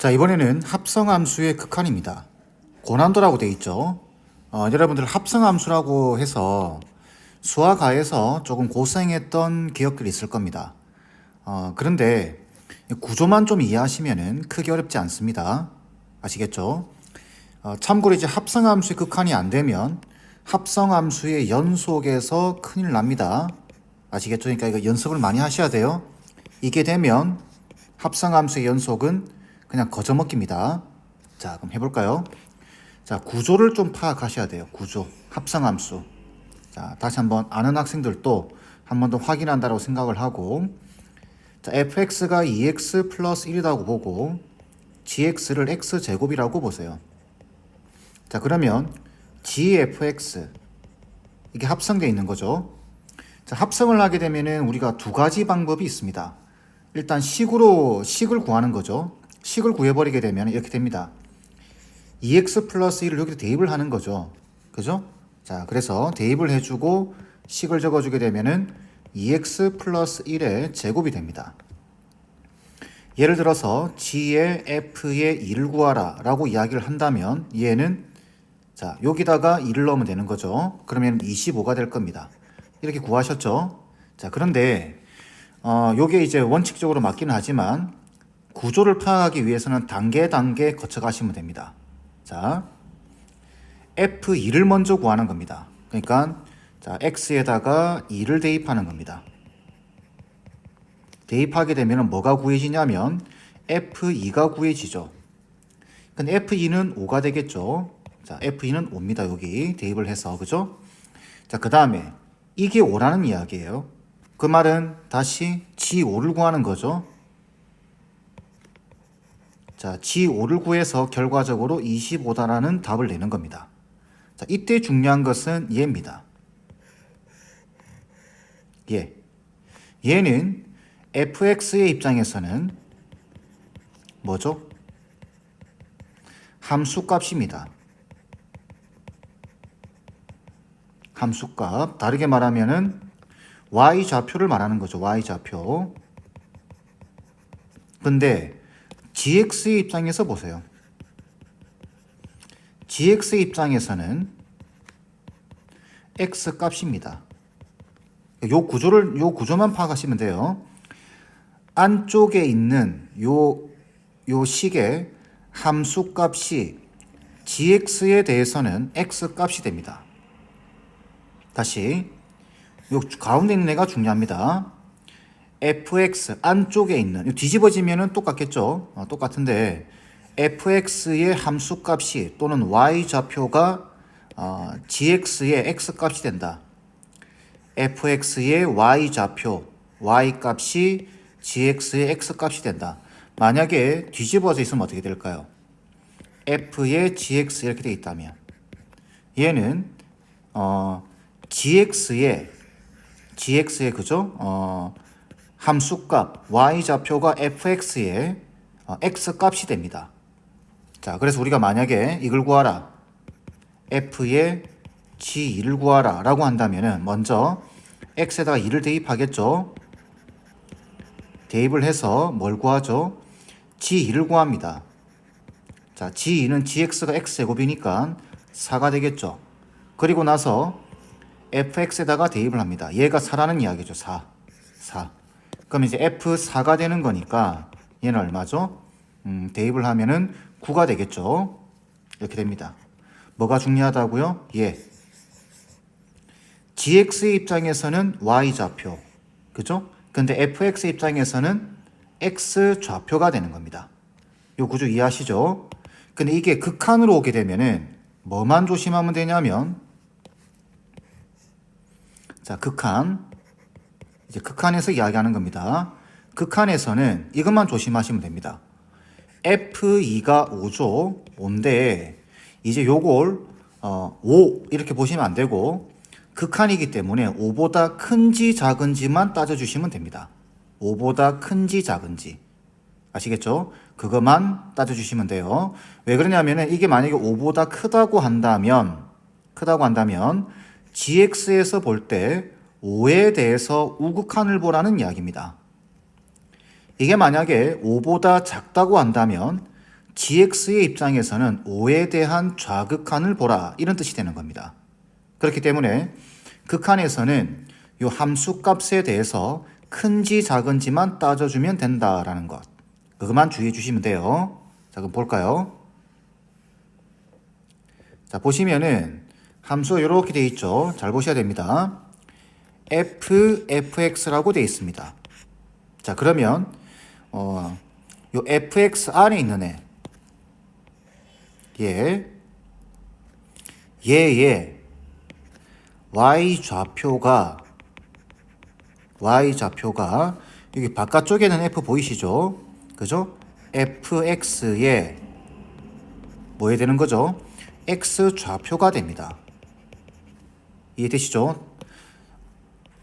자, 이번에는 합성함수의 극한입니다. 고난도라고 되어 있죠. 여러분들 합성함수라고 해서 수학과에서 조금 고생했던 기억들이 있을 겁니다. 그런데 구조만 좀 이해하시면 크게 어렵지 않습니다. 아시겠죠? 참고로 이제 합성함수의 극한이 안 되면 합성함수의 연속에서 큰일 납니다. 아시겠죠? 그러니까 이거 연습을 많이 하셔야 돼요. 이게 되면 합성함수의 연속은 그냥 거저먹기입니다. 자, 그럼 해볼까요? 자, 구조를 좀 파악하셔야 돼요. 구조, 합성함수. 자, 다시 한번 아는 학생들도 한 번 더 확인한다고 생각을 하고, 자, fx가 2x 플러스 1이라고 보고 gx를 x제곱이라고 보세요. 자, 그러면 gfx 이게 합성되어 있는 거죠. 자, 합성을 하게 되면은 우리가 두 가지 방법이 있습니다. 일단 식을 구하는 거죠. 식을 구해버리게 되면 이렇게 됩니다. 2x 플러스 1을 여기다 대입을 하는 거죠. 그죠? 자, 그래서 대입을 해주고 식을 적어주게 되면은 2x 플러스 1의 제곱이 됩니다. 예를 들어서 g의 f의 2를 구하라 라고 이야기를 한다면 얘는 자, 여기다가 2를 넣으면 되는 거죠. 그러면 25가 될 겁니다. 이렇게 구하셨죠? 자, 그런데 요게 이제 원칙적으로 맞기는 하지만 구조를 파악하기 위해서는 단계 거쳐 가시면 됩니다. 자, F2를 먼저 구하는 겁니다. 그러니까 자, X에다가 2를 대입하는 겁니다. 대입하게 되면 뭐가 구해지냐면 F2가 구해지죠. 근데 F2는 5가 되겠죠. 자, F2는 5입니다. 여기 대입을 해서. 그죠? 자, 그 다음에 이게 5라는 이야기예요. 그 말은 다시 G5를 구하는 거죠. 자, G5를 구해서 결과적으로 25다라는 답을 내는 겁니다. 자, 이때 중요한 것은 얘입니다. 얘는 fx의 입장에서는 뭐죠? 함수값입니다. 함수값. 다르게 말하면은 y좌표를 말하는 거죠. y좌표. 근데 gx의 입장에서 보세요. gx의 입장에서는 x 값입니다. 요 구조만 파악하시면 돼요. 안쪽에 있는 요 식의 함수 값이 gx에 대해서는 x 값이 됩니다. 다시 요 가운데 있는 애가 중요합니다. fx 안쪽에 있는 뒤집어지면은 똑같겠죠. 똑같은데 fx의 함수값이 또는 y좌표가 gx의 x값이 된다. fx의 y좌표 y값이 gx의 x값이 된다. 만약에 뒤집어져 있으면 어떻게 될까요? f의 gx 이렇게 되어 있다면 얘는 gx의 그죠? 함수값 y좌표가 fx의 x값이 됩니다. 자, 그래서 우리가 만약에 이걸 구하라, f의 g2를 구하라 라고 한다면은 먼저 x에다가 2를 대입하겠죠. 대입을 해서 뭘 구하죠? g2를 구합니다. 자, g2는 gx가 x제곱이니까 4가 되겠죠. 그리고 나서 fx에다가 대입을 합니다. 얘가 4라는 이야기죠. 4. 그럼 이제 f4가 되는 거니까 얘는 얼마죠? 대입을 하면은 9가 되겠죠. 이렇게 됩니다. 뭐가 중요하다고요? gx의 입장에서는 y좌표. 그죠? 근데 fx의 입장에서는 x좌표가 되는 겁니다. 요 구조 이해하시죠? 근데 이게 극한으로 오게 되면은 뭐만 조심하면 되냐면 자, 이제 극한에서 이야기하는 겁니다. 극한에서는 이것만 조심하시면 됩니다. F2가 5죠. 5인데 이제 요걸 5 이렇게 보시면 안 되고 극한이기 때문에 5보다 큰지 작은지만 따져주시면 됩니다. 5보다 큰지 작은지. 아시겠죠? 그것만 따져주시면 돼요. 왜 그러냐면은 이게 만약에 5보다 크다고 한다면 gx에서 볼 때 5에 대해서 우극한을 보라는 이야기입니다. 이게 만약에 5보다 작다고 한다면 gx의 입장에서는 5에 대한 좌극한을 보라 이런 뜻이 되는 겁니다. 그렇기 때문에 극한에서는 이 함수 값에 대해서 큰지 작은지만 따져주면 된다라는 것. 그것만 주의해 주시면 돼요. 자, 그럼 볼까요? 자, 보시면은 함수가 이렇게 되어 있죠. 잘 보셔야 됩니다. fx라고 되어 있습니다. 자, 그러면 요 fx 안에 있는 얘의 y 좌표가 여기 바깥쪽에는 f 보이시죠? 그죠? fx에 뭐 해야 되는 거죠? x 좌표가 됩니다. 이해되시죠?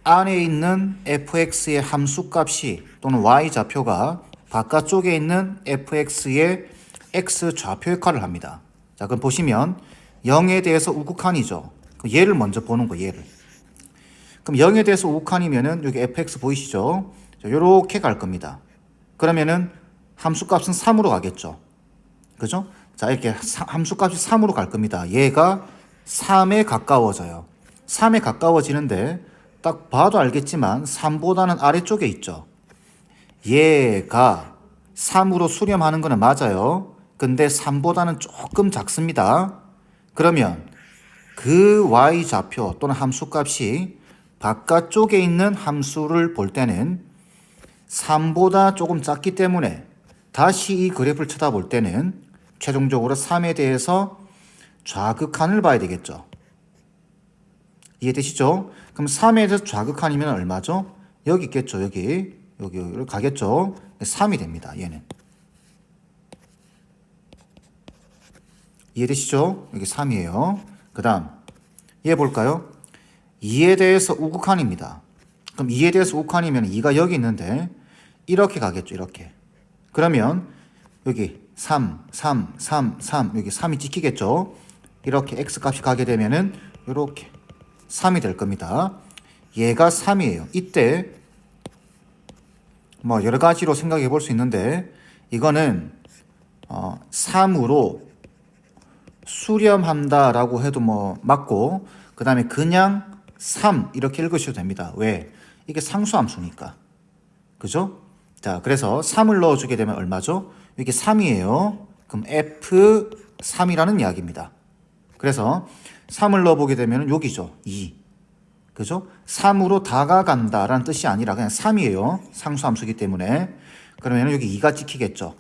안에 있는 fx의 함수값이 또는 y 좌표가 바깥쪽에 있는 fx의 x 좌표 역할을 합니다. 자, 그럼 보시면 0에 대해서 우극한이죠. 얘를 먼저 보는 거예요. 얘를. 그럼 0에 대해서 우극한이면은 여기 fx 보이시죠? 요렇게 갈 겁니다. 그러면은 함수값은 3으로 가겠죠. 그죠? 자, 이렇게 함수값이 3으로 갈 겁니다. 얘가 3에 가까워져요. 3에 가까워지는데 딱 봐도 알겠지만 3보다는 아래쪽에 있죠. 얘가 3으로 수렴하는 거는 맞아요. 근데 3보다는 조금 작습니다. 그러면 그 y좌표 또는 함수값이 바깥쪽에 있는 함수를 볼 때는 3보다 조금 작기 때문에 다시 이 그래프를 쳐다볼 때는 최종적으로 3에 대해서 좌극한을 봐야 되겠죠. 이해되시죠? 그럼 3에 대해서 좌극한이면 얼마죠? 여기 있겠죠. 여기를 가겠죠. 3이 됩니다. 얘는. 이해되시죠? 여기 3이에요. 그 다음 얘 볼까요? 2에 대해서 우극한입니다. 그럼 2에 대해서 우극한이면 2가 여기 있는데 이렇게 가겠죠. 이렇게. 그러면 여기 3 여기 3이 찍히겠죠. 이렇게 x값이 가게 되면은 이렇게 3이 될 겁니다. 얘가 3이에요. 이때 뭐 여러 가지로 생각해 볼 수 있는데 이거는 3으로 수렴한다라고 해도 뭐 맞고, 그 다음에 그냥 3 이렇게 읽으셔도 됩니다. 왜? 이게 상수함수니까. 그죠? 자, 그래서 3을 넣어주게 되면 얼마죠? 이게 3이에요. 그럼 F3이라는 이야기입니다. 그래서 3을 넣어보게 되면 여기죠. 2. 그죠? 3으로 다가간다라는 뜻이 아니라 그냥 3이에요. 상수함수기 때문에. 그러면 여기 2가 찍히겠죠.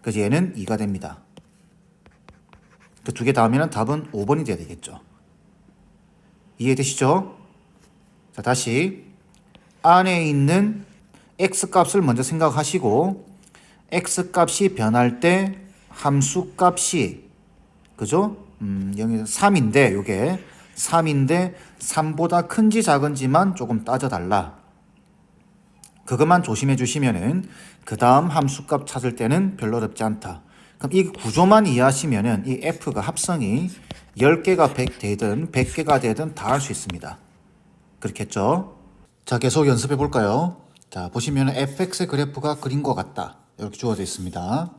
그래서 얘는 2가 됩니다. 그 두 개 다 하면 답은 5번이 돼야 되겠죠. 이해되시죠? 자, 다시 안에 있는 x값을 먼저 생각하시고 x값이 변할 때 함수값이 그죠? 여기 3인데 요게 3인데 3보다 큰지 작은지만 조금 따져달라. 그것만 조심해 주시면은 그 다음 함수값 찾을 때는 별로 어렵지 않다. 그럼 이 구조만 이해하시면은 이 f가 합성이 10개가 100 되든 100개가 되든 다 할 수 있습니다. 그렇겠죠? 자, 계속 연습해 볼까요? 자, 보시면은 fx의 그래프가 그린 것 같다. 이렇게 주어져 있습니다.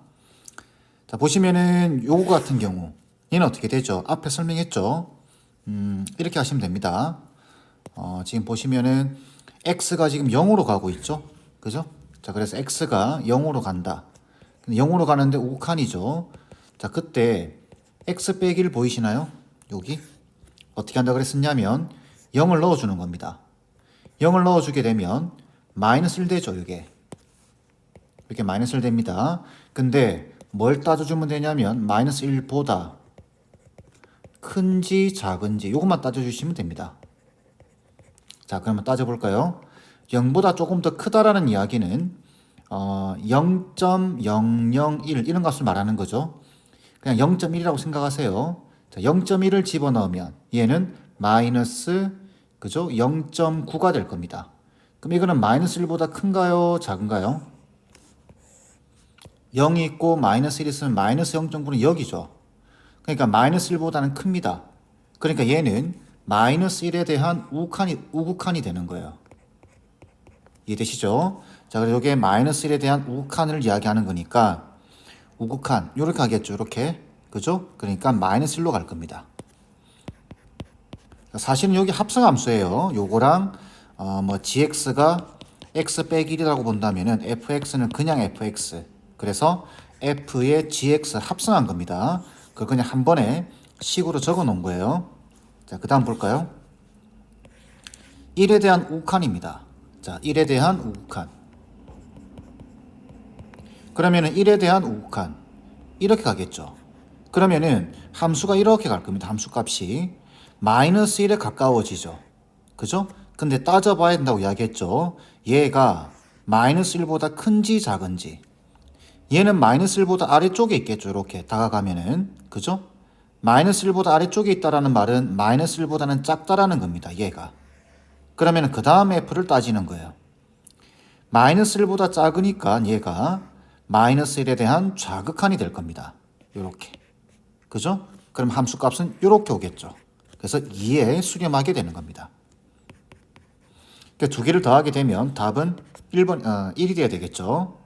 자, 보시면은 요거 같은 경우 얘는 어떻게 되죠? 앞에 설명했죠? 이렇게 하시면 됩니다. 지금 보시면은 x가 지금 0으로 가고 있죠? 그죠? 자, 그래서 x가 0으로 간다. 0으로 가는데 우극한이죠. 자, 그때 x 빼기를 보이시나요? 여기 어떻게 한다 그랬었냐면 0을 넣어주는 겁니다. 0을 넣어주게 되면 마이너스 1 되죠. 이게 이렇게 마이너스 1 됩니다. 근데 뭘 따져주면 되냐면 마이너스 1보다 큰지 작은지 이것만 따져주시면 됩니다. 자, 그러면 따져볼까요? 0보다 조금 더 크다라는 이야기는 0.001 이런 값을 말하는 거죠. 그냥 0.1이라고 생각하세요. 자, 0.1을 집어넣으면 얘는 마이너스 그죠? 0.9가 될 겁니다. 그럼 이거는 마이너스 1보다 큰가요? 작은가요? 0이 있고 마이너스 1이 있으면 마이너스 0.9는 여기죠. 그러니까 마이너스 1보다는 큽니다. 그러니까 얘는 마이너스 1에 대한 우극한이 되는 거예요. 이해되시죠? 자, 그래서 이게 마이너스 1에 대한 우극한을 이야기하는 거니까 우극한 이렇게 가겠죠. 이렇게. 그죠? 그러니까 마이너스 1로 갈 겁니다. 사실은 여기 합성함수예요. 요거랑 gx가 x 빼기 1이라고 본다면은 fx는 그냥 fx. 그래서 f의 gx 합성한 겁니다. 그걸 그냥 한 번에 식으로 적어 놓은 거예요. 자, 그 다음 볼까요? 1에 대한 우극한입니다. 자, 1에 대한 우극한. 그러면은 1에 대한 우극한. 이렇게 가겠죠. 그러면은 함수가 이렇게 갈 겁니다. 함수 값이 마이너스 1에 가까워지죠. 그죠? 근데 따져봐야 된다고 이야기했죠. 얘가 마이너스 1보다 큰지 작은지. 얘는 마이너스 1보다 아래쪽에 있겠죠. 이렇게 다가가면은. 그죠? 마이너스 1보다 아래쪽에 있다라는 말은 마이너스 1보다는 작다라는 겁니다. 얘가. 그러면 그 다음 f를 따지는 거예요. 마이너스 1보다 작으니까 얘가 마이너스 1에 대한 좌극한이 될 겁니다. 이렇게. 그죠? 그럼 함수 값은 이렇게 오겠죠. 그래서 2에 수렴하게 되는 겁니다. 그러니까 두 개를 더하게 되면 답은 1이 돼야 되겠죠.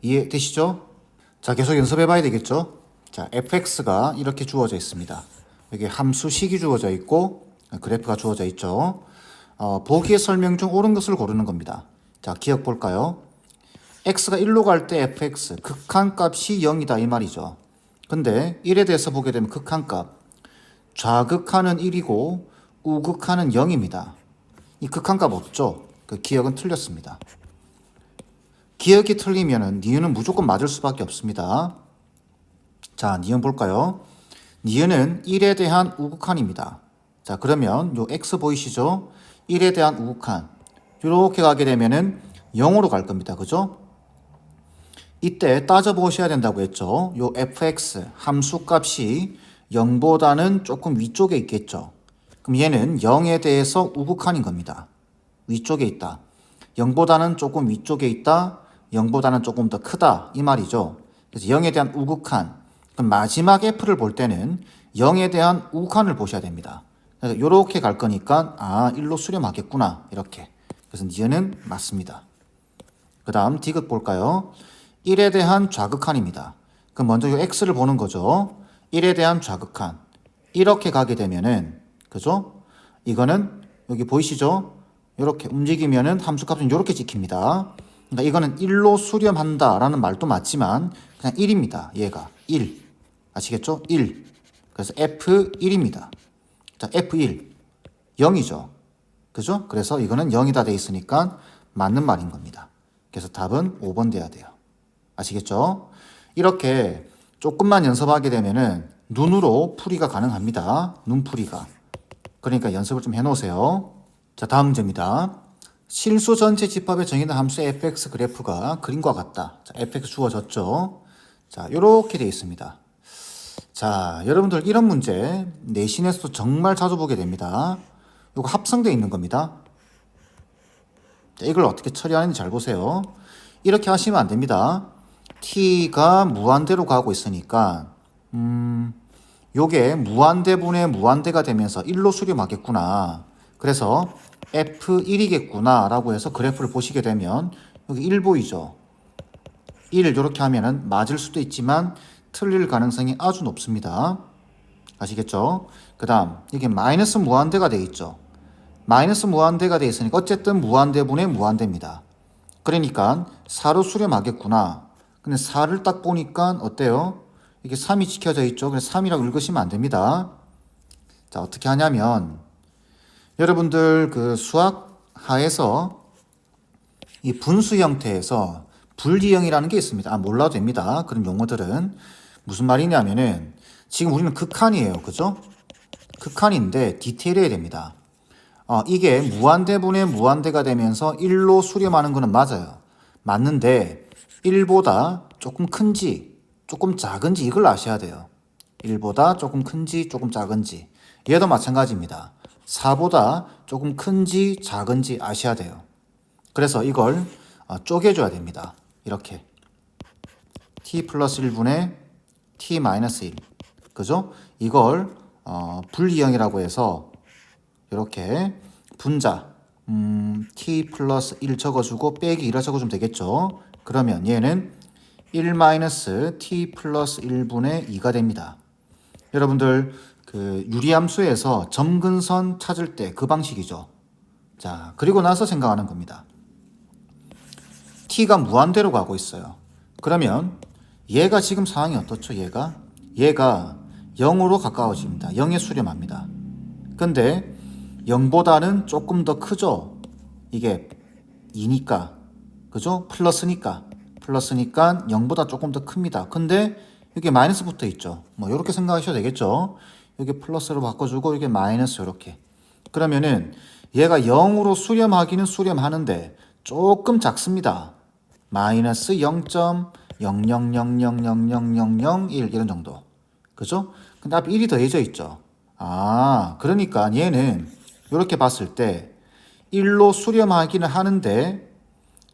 이해되시죠? 자, 계속 연습해 봐야 되겠죠. 자, fx가 이렇게 주어져 있습니다. 여기 함수식이 주어져 있고 그래프가 주어져 있죠. 보기의 설명 중 옳은 것을 고르는 겁니다. 자, 기억 볼까요? x가 1로 갈 때 fx 극한값이 0이다 이 말이죠. 근데 1에 대해서 보게 되면 극한값 좌극한은 1이고 우극한은 0입니다. 이 극한값 없죠? 그 기억은 틀렸습니다. 기억이 틀리면은 니은은 무조건 맞을 수밖에 없습니다. 자, 니은 볼까요? 니은은 1에 대한 우극한입니다. 자, 그러면 요 x 보이시죠? 1에 대한 우극한 이렇게 가게 되면은 0으로 갈 겁니다. 그죠? 이때 따져보셔야 된다고 했죠. 요 fx 함수값이 0보다는 조금 위쪽에 있겠죠. 그럼 얘는 0에 대해서 우극한인 겁니다. 위쪽에 있다. 0보다는 조금 위쪽에 있다. 0보다는 조금 더 크다. 이 말이죠. 그래서 0에 대한 우극한. 그럼 마지막 f를 볼 때는 0에 대한 우극한을 보셔야 됩니다. 그래서 이렇게 갈 거니까 1로 수렴하겠구나. 이렇게. 그래서 니은은 맞습니다. 그 다음 디귿 볼까요? 1에 대한 좌극한입니다. 그럼 먼저 이 x를 보는 거죠. 1에 대한 좌극한. 이렇게 가게 되면은 그죠? 이거는 여기 보이시죠? 이렇게 움직이면은 함수값은 이렇게 찍힙니다. 그러니까 이거는 1로 수렴한다라는 말도 맞지만 그냥 1입니다. 얘가 1. 아시겠죠? 1. 그래서 F1입니다. 자, F1. 0이죠. 그죠? 그래서 이거는 0이다 돼 있으니까 맞는 말인 겁니다. 그래서 답은 5번 돼야 돼요. 아시겠죠? 이렇게 조금만 연습하게 되면은 눈으로 풀이가 가능합니다. 눈풀이가. 그러니까 연습을 좀 해놓으세요. 자, 다음 문제입니다. 실수 전체 집합에 정의된 함수 fx 그래프가 그림과 같다. 자, fx 주어졌죠. 자, 이렇게 되어 있습니다. 자, 여러분들 이런 문제 내신에서도 정말 자주 보게 됩니다. 이거 합성되어 있는 겁니다. 자, 이걸 어떻게 처리하는지 잘 보세요. 이렇게 하시면 안 됩니다. t가 무한대로 가고 있으니까 요게 무한대분의 무한대가 되면서 1로 수렴하겠구나. 그래서 F1이겠구나 라고 해서 그래프를 보시게 되면 여기 1 보이죠? 1 이렇게 하면은 맞을 수도 있지만 틀릴 가능성이 아주 높습니다. 아시겠죠? 그 다음 이게 마이너스 무한대가 되어 있죠. 마이너스 무한대가 되어 있으니까 어쨌든 무한대분의 무한대입니다. 그러니까 4로 수렴하겠구나. 근데 4를 딱 보니까 어때요? 이게 3이 지켜져 있죠. 그래서 3이라고 읽으시면 안 됩니다. 자, 어떻게 하냐면 여러분들 그 수학하에서 이 분수 형태에서 분리형이라는 게 있습니다. 몰라도 됩니다. 그런 용어들은 무슨 말이냐면은 지금 우리는 극한이에요. 그죠? 극한인데 디테일해야 됩니다. 이게 무한대분의 무한대가 되면서 1로 수렴하는 거는 맞아요. 맞는데 1보다 조금 큰지 조금 작은지 이걸 아셔야 돼요. 1보다 조금 큰지 조금 작은지. 얘도 마찬가지입니다. 4보다 조금 큰지 작은지 아셔야 돼요. 그래서 이걸 쪼개줘야 됩니다. 이렇게 t 플러스 1분의 t 마이너스 1. 그죠? 이걸 분리형이라고 해서 이렇게 분자 t 플러스 1 적어주고 빼기 1을 적어주면 되겠죠. 그러면 얘는 1-t 플러스 1분의 2가 됩니다. 여러분들 그 유리함수에서 점근선 찾을 때 그 방식이죠. 자, 그리고 나서 생각하는 겁니다. t가 무한대로 가고 있어요. 그러면 얘가 지금 상황이 어떻죠? 얘가 0으로 가까워집니다. 0에 수렴합니다. 근데 0보다는 조금 더 크죠? 이게 2니까. 그죠? 플러스니까 0보다 조금 더 큽니다. 근데 여기 마이너스 붙어 있죠. 뭐 이렇게 생각하셔도 되겠죠. 여기 플러스로 바꿔주고 이게 마이너스 이렇게. 그러면은 얘가 0으로 수렴하기는 수렴하는데 조금 작습니다. 마이너스 0.000000001 이런 정도. 그죠? 근데 앞에 1이 더해져 있죠. 아, 그러니까 얘는 이렇게 봤을 때 1로 수렴하기는 하는데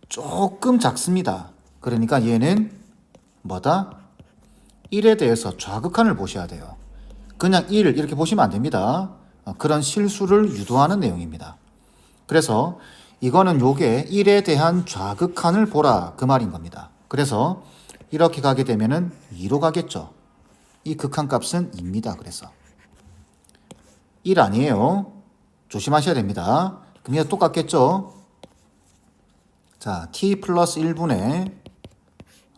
조금 작습니다. 그러니까 얘는 뭐다? 1에 대해서 좌극한을 보셔야 돼요. 그냥 1 이렇게 보시면 안 됩니다. 그런 실수를 유도하는 내용입니다. 그래서 이거는 요게 1에 대한 좌극한을 보라 그 말인 겁니다. 그래서 이렇게 가게 되면은 2로 가겠죠. 이 극한 값은 2입니다. 그래서 1 아니에요. 조심하셔야 됩니다. 그럼 얘가 똑같겠죠. 자, t 플러스 1분의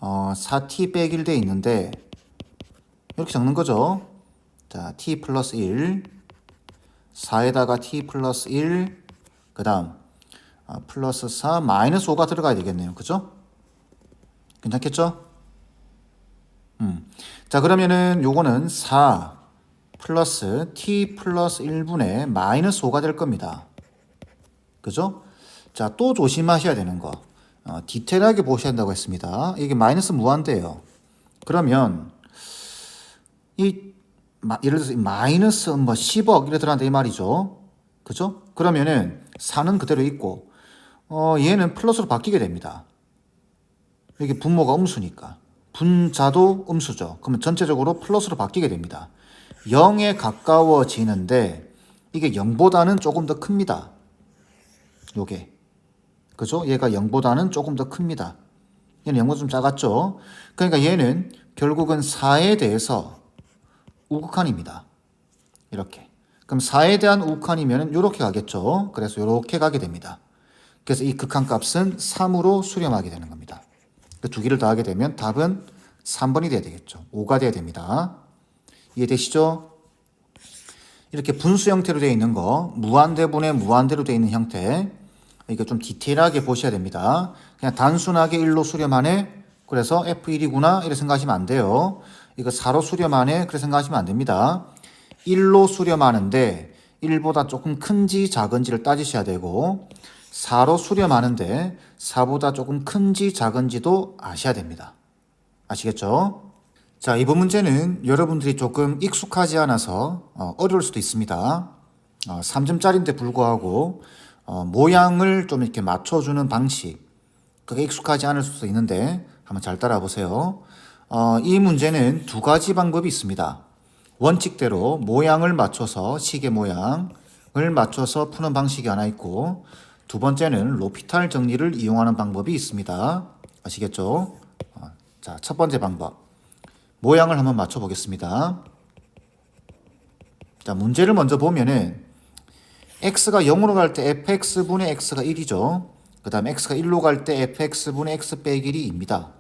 4t 빼기 1 돼 있는데 이렇게 적는 거죠. 자, t 플러스 1 4에다가 t 플러스 1 그 다음 플러스 4 마이너스 5가 들어가야 되겠네요. 그죠? 괜찮겠죠? 자, 그러면은 요거는 4 플러스 t 플러스 1분의 마이너스 5가 될 겁니다. 그죠? 자, 또 조심하셔야 되는 거. 디테일하게 보셔야 한다고 했습니다. 이게 마이너스 무한대예요. 그러면 예를 들어서 마이너스 뭐 10억 이래 들어간다 이 말이죠. 그죠? 그러면은 4는 그대로 있고 얘는 플러스로 바뀌게 됩니다. 여기 분모가 음수니까. 분자도 음수죠. 그러면 전체적으로 플러스로 바뀌게 됩니다. 0에 가까워지는데 이게 0보다는 조금 더 큽니다. 요게. 그죠? 얘가 0보다는 조금 더 큽니다. 얘는 0보다 좀 작았죠? 그러니까 얘는 결국은 4에 대해서 우극한입니다. 이렇게. 그럼 4에 대한 우극한이면 이렇게 가겠죠? 그래서 이렇게 가게 됩니다. 그래서 이 극한 값은 3으로 수렴하게 되는 겁니다. 그 두 개를 더하게 되면 답은 3번이 돼야 되겠죠. 5가 돼야 됩니다. 이해되시죠? 이렇게 분수 형태로 되어 있는 거, 무한대분의 무한대로 되어 있는 형태, 이거 좀 디테일하게 보셔야 됩니다. 그냥 단순하게 1로 수렴하네. 그래서 F1이구나. 이렇게 생각하시면 안 돼요. 이거 4로 수렴하네. 그렇게 생각하시면 안 됩니다. 1로 수렴하는데 1보다 조금 큰지 작은지를 따지셔야 되고 4로 수렴하는데 4보다 조금 큰지 작은지도 아셔야 됩니다. 아시겠죠? 자, 이번 문제는 여러분들이 조금 익숙하지 않아서 어려울 수도 있습니다. 3점짜리인데 불구하고 모양을 좀 이렇게 맞춰주는 방식, 그게 익숙하지 않을 수도 있는데 한번 잘 따라 보세요. 이 문제는 두 가지 방법이 있습니다. 원칙대로 모양을 맞춰서 시계 모양을 맞춰서 푸는 방식이 하나 있고 두 번째는 로피탈 정리를 이용하는 방법이 있습니다. 아시겠죠? 자, 첫 번째 방법. 모양을 한번 맞춰 보겠습니다. 자, 문제를 먼저 보면은 x가 0으로 갈 때 fx분의 x가 1이죠. 그 다음에 x가 1로 갈 때 fx분의 x 빼기 1이 2입니다.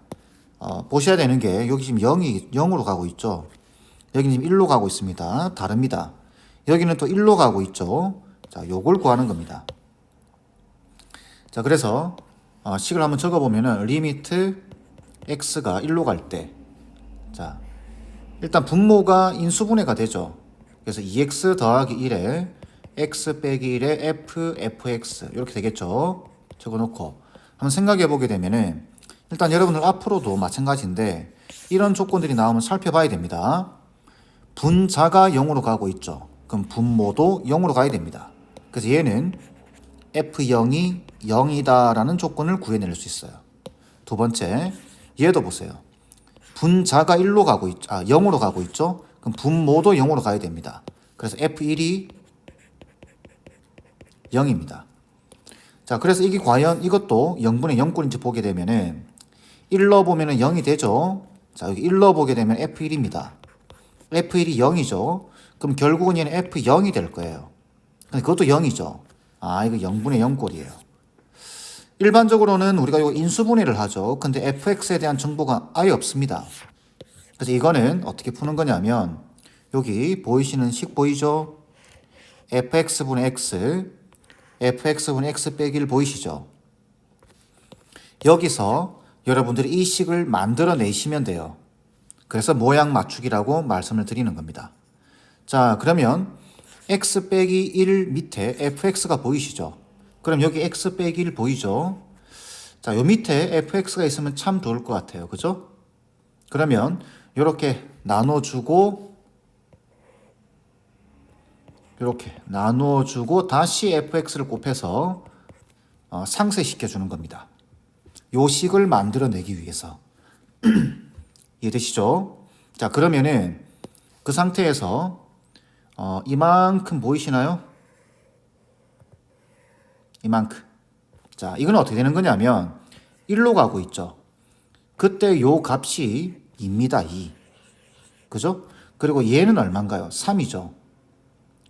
보셔야 되는 게 여기 지금 0으로 가고 있죠. 여기는 지금 1로 가고 있습니다. 다릅니다. 여기는 또 1로 가고 있죠. 자, 요걸 구하는 겁니다. 자, 그래서 식을 한번 적어보면은 리미트 x가 1로 갈 때, 자, 일단 분모가 인수분해가 되죠. 그래서 2x 더하기 1에 x 빼기 1에 fx 이렇게 되겠죠. 적어놓고 한번 생각해 보게 되면은 일단 여러분들 앞으로도 마찬가지인데 이런 조건들이 나오면 살펴봐야 됩니다. 분자가 0으로 가고 있죠. 그럼 분모도 0으로 가야 됩니다. 그래서 얘는 f0이 0이다라는 조건을 구해낼 수 있어요. 두 번째, 얘도 보세요. 분자가 1로 가고 0으로 가고 있죠. 그럼 분모도 0으로 가야 됩니다. 그래서 f1이 0입니다. 자, 그래서 이게 과연 이것도 0분의 0꼴인지 보게 되면은 1 넣어보면 0이 되죠. 자, 여기 1 넣어보게 되면 F1입니다. F1이 0이죠. 그럼 결국은 얘는 F0이 될 거예요. 근데 그것도 0이죠. 아, 이거 0분의 0꼴이에요. 일반적으로는 우리가 이거 인수분해를 하죠. 근데 fx에 대한 정보가 아예 없습니다. 그래서 이거는 어떻게 푸는 거냐면 여기 보이시는 식 보이죠? fx분의 x, fx분의 x 빼기 1 보이시죠? 여기서 여러분들이 이 식을 만들어 내시면 돼요. 그래서 모양 맞추기라고 말씀을 드리는 겁니다. 자, 그러면 x 빼기 1 밑에 fx가 보이시죠? 그럼 여기 x 빼기 1 보이죠? 자, 요 밑에 fx가 있으면 참 좋을 것 같아요. 그죠? 그러면 이렇게 나눠주고 다시 fx를 곱해서 상쇄시켜 주는 겁니다. 요 식을 만들어내기 위해서. 이해되시죠? 자, 그러면은 그 상태에서 이만큼 보이시나요? 이만큼. 자, 이건 어떻게 되는 거냐면 1로 가고 있죠. 그때 요 값이 2입니다. 2. 그죠? 그리고 얘는 얼마인가요? 3이죠.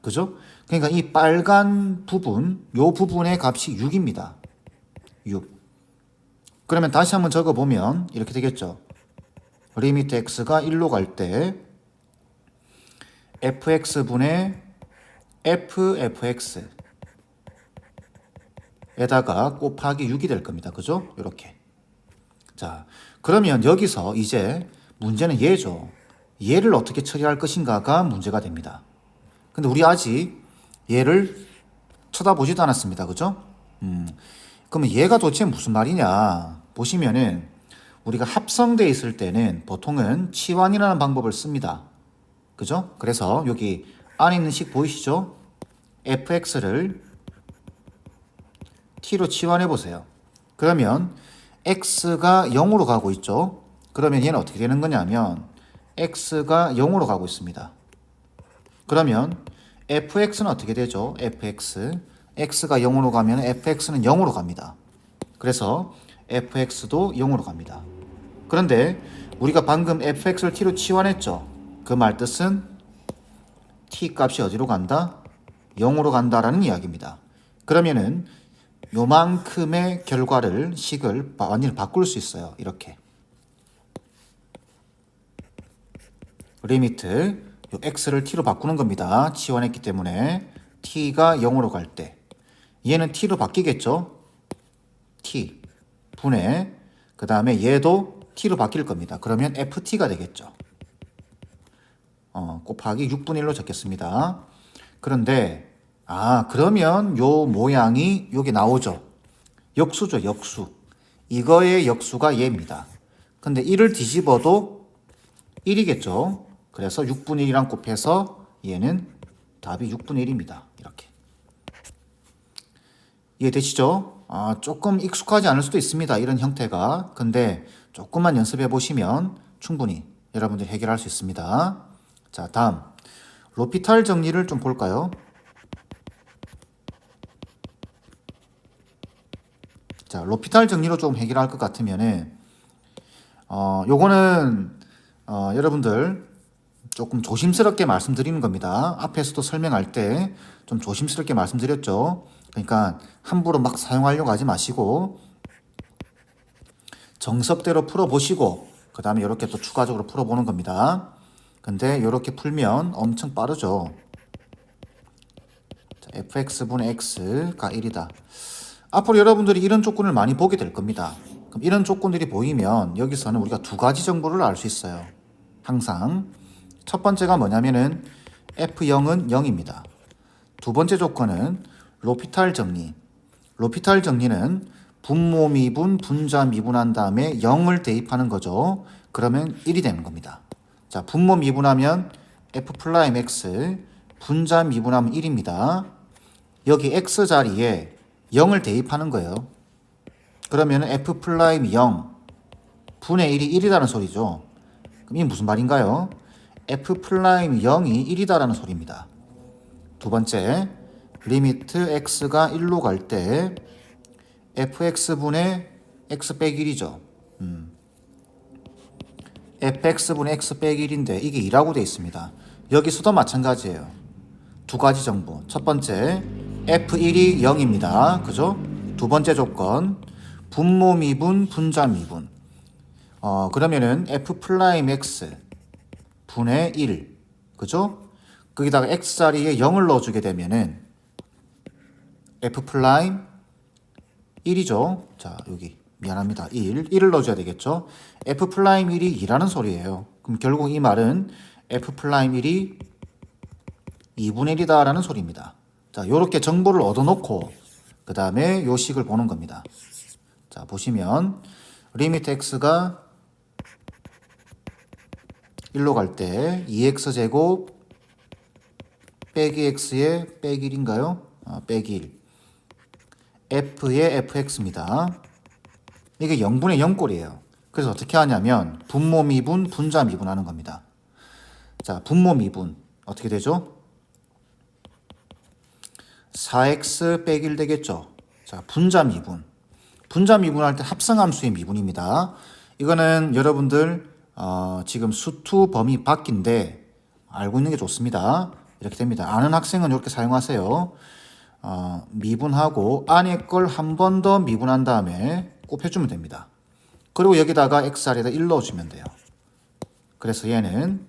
그죠? 그러니까 이 빨간 부분, 요 부분의 값이 6입니다. 6. 그러면 다시 한번 적어보면 이렇게 되겠죠. 리미트 x가 1로 갈 때 fx분의 fx 에다가 곱하기 6이 될 겁니다. 그죠? 이렇게. 자, 그러면 여기서 이제 문제는 얘죠. 얘를 어떻게 처리할 것인가가 문제가 됩니다. 근데 우리 아직 얘를 쳐다보지도 않았습니다. 그죠? 그러면 얘가 도대체 무슨 말이냐? 보시면은 우리가 합성되어 있을 때는 보통은 치환이라는 방법을 씁니다. 그죠? 그래서 여기 안에 있는 식 보이시죠? fx를 t로 치환해 보세요. 그러면 x가 0으로 가고 있죠. 그러면 얘는 어떻게 되는 거냐면 x가 0으로 가고 있습니다. 그러면 fx는 어떻게 되죠? fx. x가 0으로 가면 fx는 0으로 갑니다. 그래서 fx도 0으로 갑니다. 그런데 우리가 방금 fx를 t로 치환했죠. 그 말 뜻은 t 값이 어디로 간다? 0으로 간다라는 이야기입니다. 그러면은 요만큼의 결과를 식을 완전히 바꿀 수 있어요. 이렇게 리미트 요 x를 t로 바꾸는 겁니다. 치환했기 때문에 t가 0으로 갈 때 얘는 t로 바뀌겠죠. t 분의 그 다음에 얘도 t로 바뀔 겁니다. 그러면 ft가 되겠죠. 곱하기 6분의 1로 적겠습니다. 그런데 그러면 요 모양이 여기 나오죠. 역수죠, 역수. 이거의 역수가 얘입니다. 근데 1을 뒤집어도 1이겠죠. 그래서 6분의 1이랑 곱해서 얘는 답이 6분의 1입니다. 이렇게. 이해되시죠? 조금 익숙하지 않을 수도 있습니다. 이런 형태가. 근데 조금만 연습해 보시면 충분히 여러분들이 해결할 수 있습니다. 자, 다음. 로피탈 정리를 좀 볼까요? 자, 로피탈 정리로 좀 해결할 것 같으면은, 요거는, 여러분들 조금 조심스럽게 말씀드리는 겁니다. 앞에서도 설명할 때 좀 조심스럽게 말씀드렸죠. 그러니까 함부로 막 사용하려고 하지 마시고, 정석대로 풀어보시고, 그 다음에 이렇게 또 추가적으로 풀어보는 겁니다. 근데 이렇게 풀면 엄청 빠르죠. 자, fx분의 x가 1이다. 앞으로 여러분들이 이런 조건을 많이 보게 될 겁니다. 그럼 이런 조건들이 보이면 여기서는 우리가 두 가지 정보를 알 수 있어요. 항상. 첫 번째가 뭐냐면은 f0은 0입니다. 두 번째 조건은 로피탈 정리. 로피탈 정리는 분모 미분, 분자 미분한 다음에 0을 대입하는 거죠. 그러면 1이 되는 겁니다. 자, 분모 미분하면 f'(x), 분자 미분하면 1입니다. 여기 x 자리에 0을 대입하는 거예요. 그러면 f'0 분의 1이 1이라는 소리죠. 그럼 이게 무슨 말인가요? f'0이 1이다라는 소리입니다. 두 번째, 리미트 x가 1로 갈 때 fx분의 x 빼기 1이죠. fx분의 x 빼기 1인데 이게 2라고 되어 있습니다. 여기서도 마찬가지예요. 두 가지 정보. 첫 번째, f1이 0입니다. 그죠? 두 번째 조건, 분모 미분, 분자 미분. 그러면은 f'(x) 분의 1. 그죠? 거기다가 x 자리에 0을 넣어주게 되면은 f'1이죠. 자, 여기. 미안합니다. 1을 넣어줘야 되겠죠. f'1이 2라는 소리예요. 그럼 결국 이 말은 f'1이 2분의 1이다 라는 소리입니다. 자, 요렇게 정보를 얻어놓고 그 다음에 요 식을 보는 겁니다. 자, 보시면 리미트 x가 1로 갈 때 2x제곱 빼기 x의 빼기 1인가요? 빼기 1 f의 fx입니다. 이게 0분의 0꼴이에요. 그래서 어떻게 하냐면 분모 미분, 분자 미분 하는 겁니다. 자, 분모 미분 어떻게 되죠? 4x 빼기 1 되겠죠. 자, 분자 미분. 분자 미분할 때 합성함수의 미분입니다. 이거는 여러분들 지금 수투 범위 밖인데 알고 있는 게 좋습니다. 이렇게 됩니다. 아는 학생은 이렇게 사용하세요. 미분하고 안에 걸 한 번 더 미분한 다음에 곱해주면 됩니다. 그리고 여기다가 xr에다 1 넣어주면 돼요. 그래서 얘는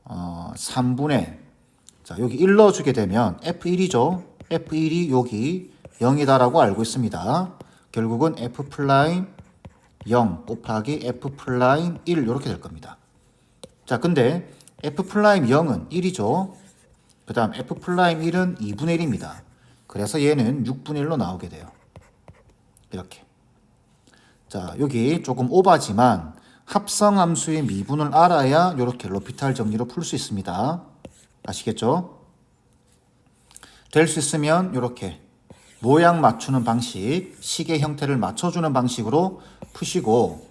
3분의 자, 여기 1 넣어주게 되면 f1이죠. f1이 여기 0이다라고 알고 있습니다. 결국은 f'0 곱하기 f'1 이렇게 될 겁니다. 자, 근데 f'0은 1이죠. 그 다음 f'1은 2분의 1입니다. 그래서 얘는 6분의 1로 나오게 돼요. 이렇게. 자, 여기 조금 오바지만 합성함수의 미분을 알아야 이렇게 로피탈 정리로 풀 수 있습니다. 아시겠죠? 될 수 있으면 이렇게 모양 맞추는 방식, 식의 형태를 맞춰주는 방식으로 푸시고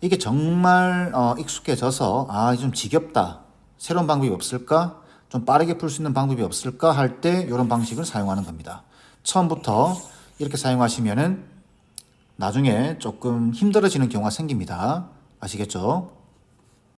이게 정말 익숙해져서 좀 지겹다. 새로운 방법이 없을까? 좀 빠르게 풀 수 있는 방법이 없을까? 할 때 이런 방식을 사용하는 겁니다. 처음부터 이렇게 사용하시면은 나중에 조금 힘들어지는 경우가 생깁니다. 아시겠죠?